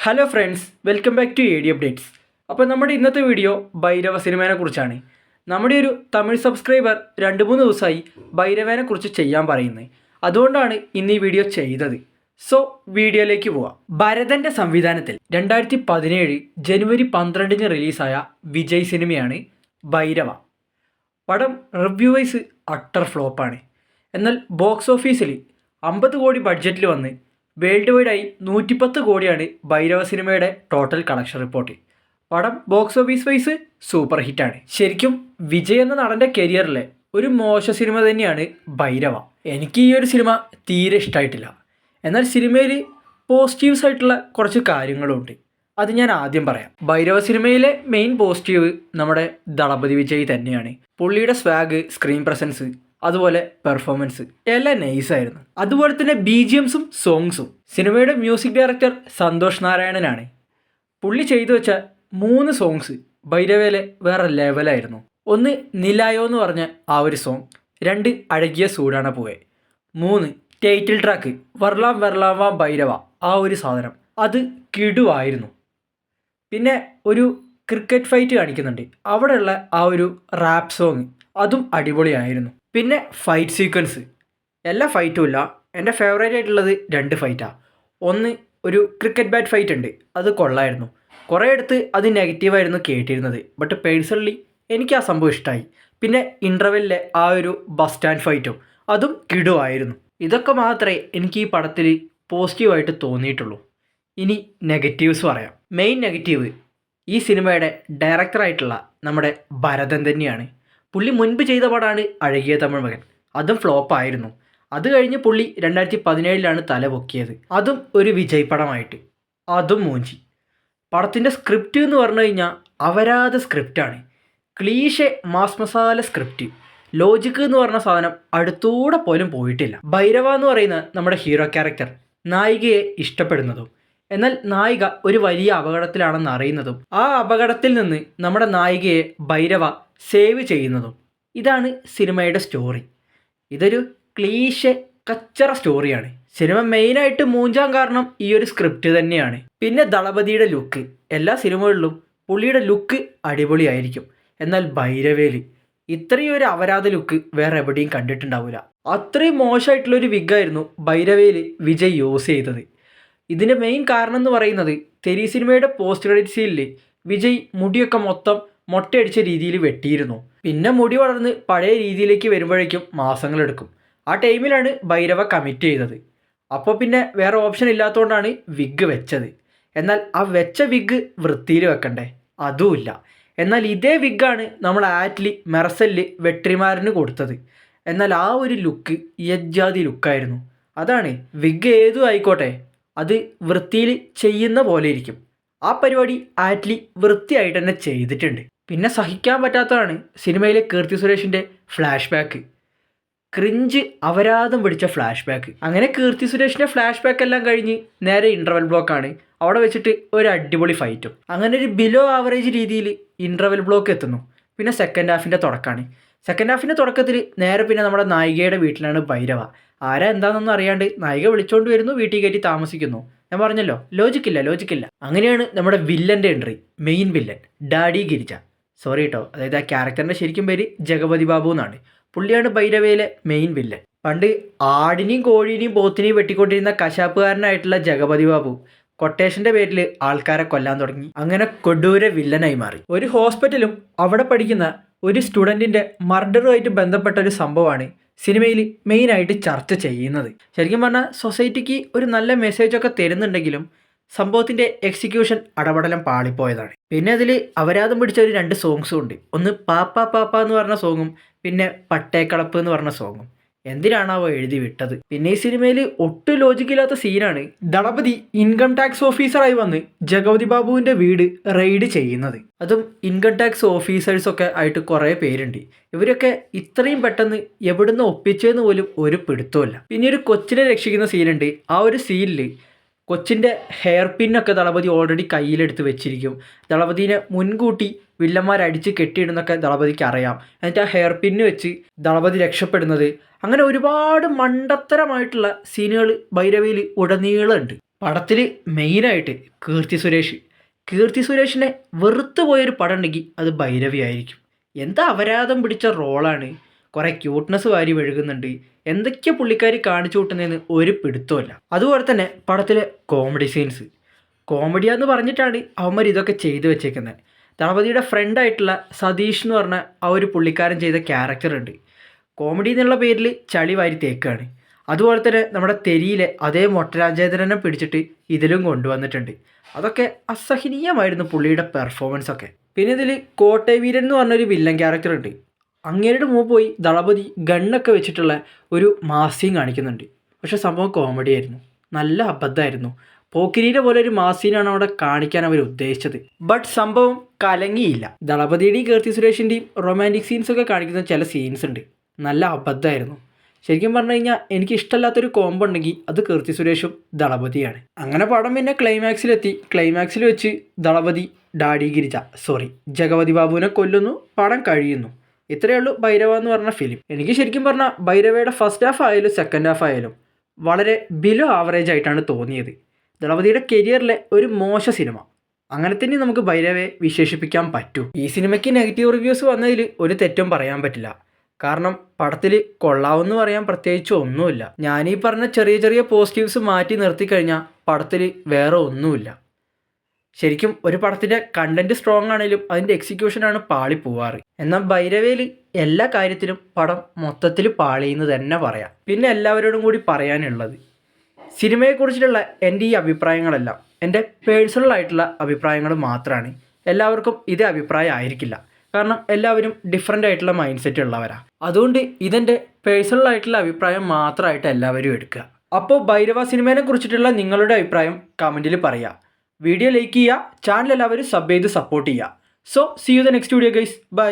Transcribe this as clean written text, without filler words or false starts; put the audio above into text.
Hello friends, welcome back to A D updates. അപ്പോൾ നമ്മുടെ ഇന്നത്തെ വീഡിയോ ഭൈരവ സിനിമയെ കുറിച്ചാണ്. നമ്മുടെ ഒരു തമിഴ് സബ്സ്ക്രൈബർ 2-3 ദിവസമായി ഭൈരവനെ കുറിച്ച് ചെയ്യാൻ പറയുന്നത്. അതുകൊണ്ടാണ് ഇന്ന് ഈ വീഡിയോ ചെയ്തത്. സോ വീഡിയോയിലേക്ക് പോവാം. ഭരതൻ്റെ സംവിധാനത്തിൽ 2017 ജനുവരി 12 റിലീസായ വിജയ് സിനിമയാണ് ഭൈരവ. പടം റിവ്യൂ വൈസ് അട്ടർ ഫ്ലോപ്പാണ്. എന്നാൽ ബോക്സ് ഓഫീസിൽ 50 കോടി ബഡ്ജറ്റിൽ വന്ന് വേൾഡ് വൈഡായി 110 കോടിയാണ് ഭൈരവ സിനിമയുടെ ടോട്ടൽ കളക്ഷൻ റിപ്പോർട്ട്. പടം ബോക്സ് ഓഫീസ് വൈസ് സൂപ്പർ ഹിറ്റാണ്. ശരിക്കും വിജയ് എന്ന നടൻ്റെ കരിയറിലെ ഒരു മോശ സിനിമ തന്നെയാണ് ഭൈരവ. എനിക്ക് ഈ ഒരു സിനിമ തീരെ ഇഷ്ടമായിട്ടില്ല. എന്നാൽ സിനിമയിൽ പോസിറ്റീവ്സ് ആയിട്ടുള്ള കുറച്ച് കാര്യങ്ങളുണ്ട്. അത് ഞാൻ ആദ്യം പറയാം. ഭൈരവ സിനിമയിലെ മെയിൻ പോസിറ്റീവ് നമ്മുടെ ദളപതി വിജയ് തന്നെയാണ്. പുള്ളിയുടെ സ്വാഗ്, സ്ക്രീൻ പ്രസൻസ്, അതുപോലെ പെർഫോമൻസ് എല്ലാം നൈസായിരുന്നു. അതുപോലെ തന്നെ BGMസും സോങ്സും. സിനിമയുടെ മ്യൂസിക് ഡയറക്ടർ സന്തോഷ് നാരായണനാണ്. പുള്ളി ചെയ്തു വെച്ച 3 സോങ്സ് ഭൈരവയിലെ വേറെ ലെവലായിരുന്നു. ഒന്ന് നിലായോ എന്ന് പറഞ്ഞ ആ ഒരു സോങ്, 2 അഴകിയ സൂടാണ പൂവേ, 3 ടൈറ്റിൽ ട്രാക്ക് വർലാം വർലാവാ ഭൈരവ, ആ ഒരു സാധനം അത് കിടുവായിരുന്നു. പിന്നെ ഒരു ക്രിക്കറ്റ് ഫൈറ്റ് കാണിക്കുന്നുണ്ട്, അവിടെയുള്ള ആ ഒരു റാപ്പ് സോങ് അതും അടിപൊളിയായിരുന്നു. പിന്നെ ഫൈറ്റ് സീക്വൻസ്, എല്ലാ ഫൈറ്റും ഇല്ല, എൻ്റെ ഫേവറേറ്റ് ആയിട്ടുള്ളത് 2 ഫൈറ്റാണ്. ഒന്ന് ഒരു ക്രിക്കറ്റ് ബാറ്റ് ഫൈറ്റ് ഉണ്ട്, അത് കൊള്ളായിരുന്നു. കുറേ അടുത്ത് അത് നെഗറ്റീവായിരുന്നു കേട്ടിരുന്നത്, ബട്ട് പേഴ്സണലി എനിക്ക് ആ സംഭവം ഇഷ്ടമായി. പിന്നെ ഇൻ്റർവെല്ലിലെ ആ ഒരു ബസ് സ്റ്റാൻഡ് ഫൈറ്റും അതും കിടുവായിരുന്നു. ഇതൊക്കെ മാത്രമേ എനിക്ക് ഈ പടത്തിൽ പോസിറ്റീവായിട്ട് തോന്നിയിട്ടുള്ളൂ. ഇനി നെഗറ്റീവ്സ് പറയാം. മെയിൻ നെഗറ്റീവ് ഈ സിനിമയുടെ ഡയറക്ടറായിട്ടുള്ള നമ്മുടെ ഭരതൻ തന്നെയാണ്. പുള്ളി മുൻപ് ചെയ്ത പടമാണ് അഴകിയ തമിഴ് മകൻ, അതും ഫ്ലോപ്പായിരുന്നു. അത് കഴിഞ്ഞ് പുള്ളി 2017 തല പൊക്കിയത്, അതും ഒരു വിജയ് പടമായിട്ട്, അതും മൂഞ്ചി. പടത്തിൻ്റെ സ്ക്രിപ്റ്റ് എന്ന് പറഞ്ഞു കഴിഞ്ഞാൽ അപരാധ സ്ക്രിപ്റ്റാണ്. Cliche mass masala script. Logic എന്ന് പറഞ്ഞ സാധനം അടുത്തൂടെ പോലും പോയിട്ടില്ല. ഭൈരവ എന്ന് പറയുന്ന നമ്മുടെ ഹീറോ ക്യാരക്ടർ നായികയെ ഇഷ്ടപ്പെടുന്നതും എന്നാൽ നായിക ഒരു വലിയ അപകടത്തിലാണെന്ന് അറിയുന്നതും ആ അപകടത്തിൽ നിന്ന് നമ്മുടെ നായികയെ ഭൈരവ സേവ് ചെയ്യുന്നതും, ഇതാണ് സിനിമയുടെ സ്റ്റോറി. ഇതൊരു ക്ലീഷെ കച്ചറ സ്റ്റോറിയാണ്. സിനിമ മെയിനായിട്ട് മൂഞ്ചാൻ കാരണം ഈ ഒരു സ്ക്രിപ്റ്റ് തന്നെയാണ്. പിന്നെ ദളപതിയുടെ ലുക്ക്, എല്ലാ സിനിമകളിലും പുള്ളിയുടെ ലുക്ക് അടിപൊളിയായിരിക്കും. എന്നാൽ ഭൈരവയിൽ ഇത്രയും ഒരു അപരാധ ലുക്ക് വേറെ എവിടെയും കണ്ടിട്ടുണ്ടാവില്ല. അത്രയും മോശമായിട്ടുള്ളൊരു വിഗായിരുന്നു ഭൈരവയിൽ വിജയ് യൂസ് ചെയ്തത്. ഇതിൻ്റെ മെയിൻ കാരണം എന്ന് പറയുന്നത് തെരി സിനിമയുടെ പോസ്റ്റ് ക്രെഡിറ്റ് സീനിൽ വിജയ് മുടിയൊക്കെ മൊത്തം മൊട്ടയടിച്ച രീതിയിൽ വെട്ടിയിരുന്നു. പിന്നെ മുടി വളർന്ന് പഴയ രീതിയിലേക്ക് വരുമ്പോഴേക്കും മാസങ്ങളെടുക്കും. ആ ടൈമിലാണ് ഭൈരവ കമ്മിറ്റ് ചെയ്തത്. അപ്പോൾ പിന്നെ വേറെ ഓപ്ഷൻ ഇല്ലാത്തതുകൊണ്ടാണ് വിഗ് വെച്ചത്. എന്നാൽ ആ വെച്ച വിഗ് വൃത്തിയിൽ വെക്കണ്ടേ, അതുമില്ല. എന്നാൽ ഇതേ വിഗാണ് നമ്മൾ ആറ്റ്ലി മെർസലിൽ വെട്രിമാരന് കൊടുത്തത്. എന്നാൽ ആ ഒരു ലുക്ക് യജ്ജാതി ലുക്കായിരുന്നു. അതാണ് വിഗ് ഏതും ആയിക്കോട്ടെ, അത് വൃത്തിയിൽ ചെയ്യുന്ന പോലെ ഇരിക്കും. ആ പരിപാടി ആറ്റ്ലി വൃത്തിയായിട്ട് തന്നെ ചെയ്തിട്ടുണ്ട്. പിന്നെ സഹിക്കാൻ പറ്റാത്തതാണ് സിനിമയിലെ കീർത്തി സുരേഷിൻ്റെ ഫ്ലാഷ് ബാക്ക്. ക്രിഞ്ച് അപരാധം പിടിച്ച ഫ്ലാഷ് ബാക്ക്. അങ്ങനെ കീർത്തി സുരേഷിൻ്റെ ഫ്ലാഷ് ബാക്ക് എല്ലാം കഴിഞ്ഞ് നേരെ ഇൻ്റർവെൽ ബ്ലോക്കാണ്. അവിടെ വെച്ചിട്ട് ഒരു അടിപൊളി ഫൈറ്റും. അങ്ങനെ ഒരു ബിലോ ആവറേജ് രീതിയിൽ ഇൻ്റർവെൽ ബ്ലോക്ക് എത്തുന്നു. പിന്നെ സെക്കൻഡ് ഹാഫിൻ്റെ തുടക്കമാണ്. സെക്കൻഡ് ഹാഫിൻ്റെ തുടക്കത്തിൽ നേരെ പിന്നെ നമ്മുടെ നായികയുടെ വീട്ടിലാണ് ഭൈരവ. ആരാ എന്താണെന്നൊന്നും അറിയാണ്ട് നായിക വിളിച്ചുകൊണ്ട് വരുന്നു, വീട്ടിൽ കയറ്റി താമസിക്കുന്നു. ഞാൻ പറഞ്ഞല്ലോ, ലോജിക്കില്ല. അങ്ങനെയാണ് നമ്മുടെ വില്ലൻ്റെ entry. Main villain daddy Girija, sorry കേട്ടോ, അതായത് ആ ക്യാരക്ടറിൻ്റെ ശരിക്കും പേര് ജഗപതി ബാബു എന്നാണ്. പുള്ളിയാണ് ഭൈരവയിലെ മെയിൻ വില്ലൻ. പണ്ട് ആടിനെയും കോഴീനെയും പോത്തിനെയും വെട്ടിക്കൊണ്ടിരുന്ന കശാപ്പുകാരനായിട്ടുള്ള ജഗപതി ബാബു കൊട്ടേഷൻ്റെ പേരിൽ ആൾക്കാരെ കൊല്ലാൻ തുടങ്ങി. അങ്ങനെ കൊടൂര വില്ലനായി മാറി. ഒരു ഹോസ്പിറ്റലും അവിടെ പഠിക്കുന്ന ഒരു സ്റ്റുഡൻറ്റിൻ്റെ മർഡറുമായിട്ട് ബന്ധപ്പെട്ട ഒരു സംഭവമാണ് സിനിമയിൽ മെയിനായിട്ട് ചർച്ച ചെയ്യുന്നത്. ശരിക്കും പറഞ്ഞാൽ സൊസൈറ്റിക്ക് ഒരു നല്ല മെസ്സേജൊക്കെ തരുന്നുണ്ടെങ്കിലും സംഭവത്തിൻ്റെ എക്സിക്യൂഷൻ അടപടലം പാളിപ്പോയതാണ്. പിന്നെ അതിൽ അപരാധം പിടിച്ച ഒരു 2 സോങ്സും ഉണ്ട്. ഒന്ന് പാപ്പ പാപ്പ എന്ന് പറഞ്ഞ സോങ്ങും പിന്നെ പട്ടേക്കളപ്പ് എന്ന് പറഞ്ഞ സോങ്ങും. എന്തിനാണാവോ എഴുതി വിട്ടത്. പിന്നെ ഈ സിനിമയിൽ ഒട്ടും ലോജിക്കില്ലാത്ത സീനാണ് ദളപതി ഇൻകം ടാക്സ് ഓഫീസറായി വന്ന് ജഗപതി ബാബുവിൻ്റെ വീട് റെയ്ഡ് ചെയ്യുന്നത്. അതും ഇൻകം ടാക്സ് ഓഫീസേഴ്സൊക്കെ ആയിട്ട് കുറേ പേരുണ്ട്. ഇവരൊക്കെ ഇത്രയും പെട്ടെന്ന് എവിടുന്ന് ഒപ്പിച്ചതെന്ന് പോലും ഒരു പിടുത്തമില്ല. പിന്നെ ഒരു കൊച്ചിനെ രക്ഷിക്കുന്ന സീനുണ്ട്. ആ ഒരു സീനിൽ കൊച്ചിൻ്റെ ഹെയർ പിന്നൊക്കെ ദളപതി ഓൾറെഡി കയ്യിലെടുത്ത് വെച്ചിരിക്കും. ദളപതിനെ മുൻകൂട്ടി വില്ലന്മാരടിച്ച് കെട്ടിയിടുന്നൊക്കെ ദളപതിക്ക് അറിയാം. എന്നിട്ട് ആ ഹെയർ പിന്ന് വെച്ച് ദളപതി രക്ഷപ്പെടുന്നത്. അങ്ങനെ ഒരുപാട് മണ്ടത്തരമായിട്ടുള്ള സീനുകൾ ഭൈരവയിൽ ഉടനീളമുണ്ട്. പടത്തിൽ മെയിനായിട്ട് കീർത്തി സുരേഷിനെ വെറുത്തു പോയൊരു പടം ഉണ്ടെങ്കിൽ അത് ഭൈരവി ആയിരിക്കും. എന്താ അപരാധം പിടിച്ച റോളാണ്, കുറേ ക്യൂട്ട്നെസ് വാരി വെഴുകുന്നുണ്ട്, എന്തൊക്കെയാണ് പുള്ളിക്കാരി കാണിച്ചു കൂട്ടുന്നതെന്ന് ഒരു പിടുത്തമല്ല. അതുപോലെ തന്നെ പടത്തിലെ കോമഡി സീൻസ്, കോമഡിയാന്ന് പറഞ്ഞിട്ടാണ് അവന്മാർ ഇതൊക്കെ ചെയ്തു വെച്ചേക്കുന്നത്. ദളപതിയുടെ ഫ്രണ്ടായിട്ടുള്ള സതീഷ് എന്ന് പറഞ്ഞ ആ ഒരു പുള്ളിക്കാരൻ ചെയ്ത ക്യാരക്ടറുണ്ട്, കോമഡി എന്നുള്ള പേരിൽ ചളി വാരി തേക്കാണ്. അതുപോലെ തന്നെ നമ്മുടെ തെരിയിലെ അതേ മൊട്ടരാജേന്ദ്രനെ പിടിച്ചിട്ട് ഇതിലും കൊണ്ടുവന്നിട്ടുണ്ട്. അതൊക്കെ അസഹനീയമായിരുന്നു പുള്ളിയുടെ പെർഫോമൻസ് ഒക്കെ. പിന്നെ ഇതിൽ കോട്ടയവീരൻ എന്ന് പറഞ്ഞൊരു വില്ലൻ ക്യാരക്ടർ ഉണ്ട്. അങ്ങേരുടെ മുമ്പ് പോയി ദളപതി ഗണ്ണൊക്കെ വെച്ചിട്ടുള്ള ഒരു മാസീൻ കാണിക്കുന്നുണ്ട്. പക്ഷെ സംഭവം കോമഡി ആയിരുന്നു, നല്ല അബദ്ധമായിരുന്നു. പോക്കിരിയുടെ പോലെ ഒരു മാസീനാണ് അവിടെ കാണിക്കാൻ അവർ ഉദ്ദേശിച്ചത്. ബട്ട് സംഭവം കലങ്ങിയില്ല. ദളപതിയുടെയും കീർത്തി സുരേഷിൻ്റെയും റൊമാൻറ്റിക് സീൻസൊക്കെ കാണിക്കുന്ന ചില സീൻസ് ഉണ്ട്, നല്ല അബദ്ധമായിരുന്നു. ശരിക്കും പറഞ്ഞു കഴിഞ്ഞാൽ എനിക്ക് ഇഷ്ടമല്ലാത്തൊരു കോംബോ ഉണ്ടെങ്കിൽ അത് കീർത്തി സുരേഷും ദളപതിയാണ്. അങ്ങനെ പടം പിന്നെ ക്ലൈമാക്സിലെത്തി. ക്ലൈമാക്സിൽ വെച്ച് ദളപതി ജഗപതി ബാബുവിനെ കൊല്ലുന്നു, പടം കഴിയുന്നു. ഇത്രയേ ഉള്ളൂ ഭൈരവ എന്ന് പറഞ്ഞ ഫിലിം. എനിക്ക് ശരിക്കും പറഞ്ഞാൽ ഭൈരവയുടെ ഫസ്റ്റ് ഹാഫ് ആയാലും സെക്കൻഡ് ഹാഫ് ആയാലും വളരെ ബിലോ ആവറേജ് ആയിട്ടാണ് തോന്നിയത്. ദളപതിയുടെ കരിയറിലെ ഒരു മോശ സിനിമ, അങ്ങനെ തന്നെ നമുക്ക് ഭൈരവയെ വിശേഷിപ്പിക്കാൻ പറ്റൂ. ഈ സിനിമയ്ക്ക് നെഗറ്റീവ് റിവ്യൂസ് വന്നതിൽ ഒരു തെറ്റും പറയാൻ പറ്റില്ല. കാരണം പടത്തിൽ കൊള്ളാവെന്ന് പറയാൻ പ്രത്യേകിച്ച് ഒന്നുമില്ല. ഞാനീ പറഞ്ഞ ചെറിയ ചെറിയ പോസിറ്റീവ്സ് മാറ്റി നിർത്തി കഴിഞ്ഞാൽ പടത്തിൽ വേറെ ഒന്നുമില്ല. ശരിക്കും ഒരു പടത്തിൻ്റെ കണ്ടൻറ്റ് സ്ട്രോങ് ആണെങ്കിലും അതിൻ്റെ എക്സിക്യൂഷനാണ് പാളി പോവാറ്. എന്നാൽ ഭൈരവയിൽ എല്ലാ കാര്യത്തിലും പടം മൊത്തത്തിൽ പാളിയെന്ന് തന്നെ പറയാം. പിന്നെ എല്ലാവരോടും കൂടി പറയാനുള്ളത്, സിനിമയെക്കുറിച്ചിട്ടുള്ള എൻ്റെ ഈ അഭിപ്രായങ്ങളെല്ലാം എൻ്റെ പേഴ്സണൽ ആയിട്ടുള്ള അഭിപ്രായങ്ങൾ മാത്രമാണ്. എല്ലാവർക്കും ഇതേ അഭിപ്രായം ആയിരിക്കില്ല, കാരണം എല്ലാവരും ഡിഫറെൻ്റ് ആയിട്ടുള്ള മൈൻഡ് സെറ്റ് ഉള്ളവരാണ്. അതുകൊണ്ട് ഇതെൻ്റെ പേഴ്സണൽ ആയിട്ടുള്ള അഭിപ്രായം മാത്രമായിട്ട് എല്ലാവരും എടുക്കുക. അപ്പോൾ ഭൈരവ സിനിമയെ കുറിച്ചിട്ടുള്ള നിങ്ങളുടെ അഭിപ്രായം കമൻറ്റിൽ പറയുക. വീഡിയോ ലൈക്ക് ചെയ്യുക, ചാനൽ എല്ലാവരും സബ് ചെയ്ത് സപ്പോർട്ട് ചെയ്യുക. So see you the next video guys, by.